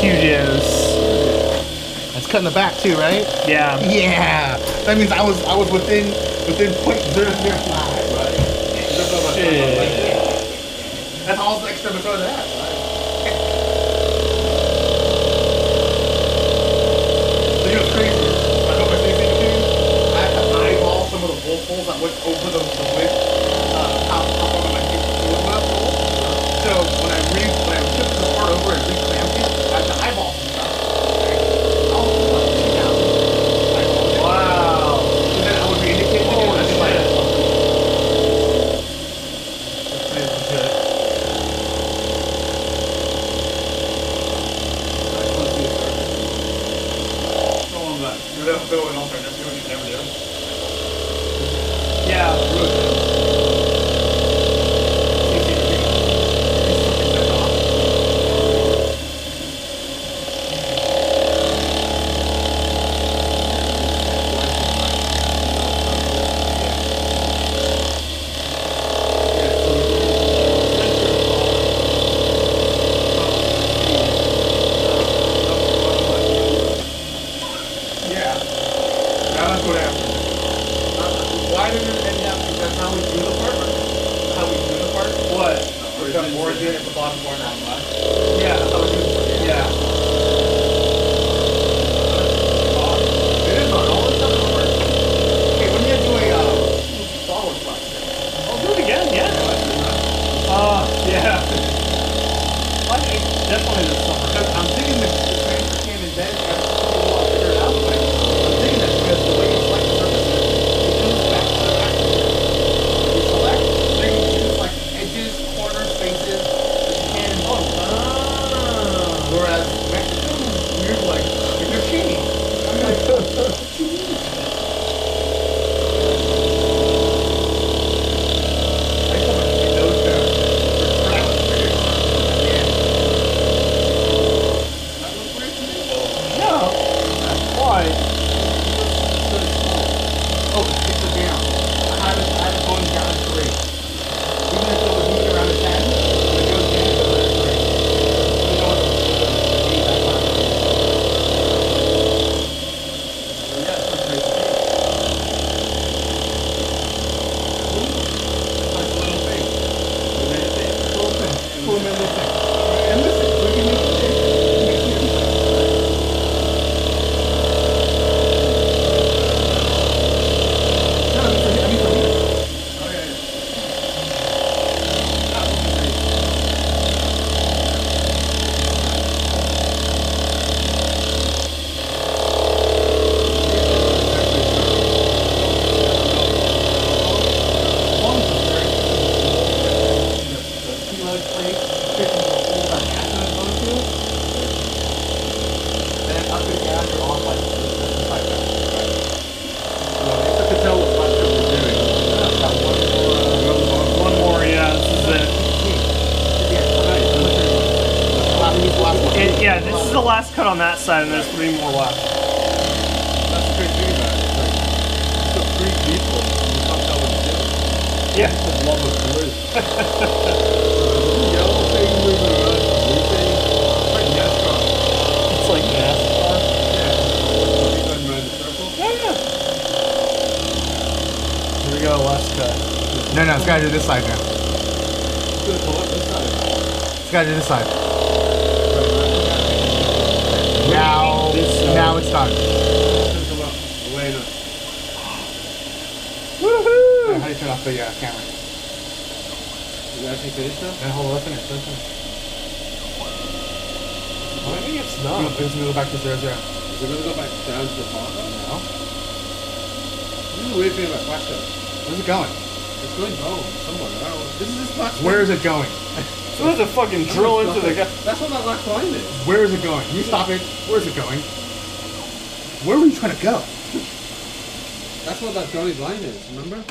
Studios. That's cutting the back too, right? Yeah. Yeah. That means I was within .005, right? Shit. That's all the extra before that, right? So you know what's crazy? I hope I say anything to you. I had to eyeball some of the bolt holes that went over the width. How far my feet was up. So when I shifted the part over and reclamped it, I had to eyeball some stuff. Wow. And then I would be indicating again. I'd be like, That's good. you don't go and also never do what you never do. Yeah. Why did it end up? That's how we do the part. How we do the part. What? We got origin at the bottom corner on left. Yeah. That's how we do the part. Yeah. It is on all the stuff that works. Okay, when you do a forward flash. I'll do it again, yeah. Yeah. Definitely this summer. Because I'm thinking the transfer cam and then I want to figure it out. But I'm thinking that because the way you select the surfaces, it goes back to the back. You select, then you choose like edges, corners, faces, that you can in both. Whereas Mexico, weird like, you're cheating. I'm like, what you mean? I just want to get those down. Why? Oh, it takes it down. I have it going down to 3. Even if it was moving around to 10, when it goes down, it goes to 3. You know what the that's not really. So yeah, that's pretty crazy. That's a little thing. Little thing. Cool little thing. And listen, we can make it big. One more, yeah, this is it. Yeah, this is the last cut on that side, and there's 3 more left. That's the great thing about it. It's like, it's 3 people, and you can't tell what to do. Yeah. It's a love of blue. Yellow thing moving around, blue thing. It's like NASCAR. It's like NASCAR. Yeah. Going around the circle. Yeah. Here we go, last cut. No, it's gotta do this side now. It's gonna pull up this side. It's gotta do this side. Now it's done. Woohoo! How do you turn off the camera? You actually finished now? Yeah, hold on, let's finish. I think it's No, not. it's gonna go back to 0, 0. Is it going to go back down to the bottom? No. This is a weird thing about flash though. Where's it going? It's going home somewhere. I don't know. This is this flash. Where is it going? So there's a fucking drill into the guy. That's what that last line is. Where is it going? You stop it. Where's it going? Where were you trying to go? That's what that Johnny's line is, remember?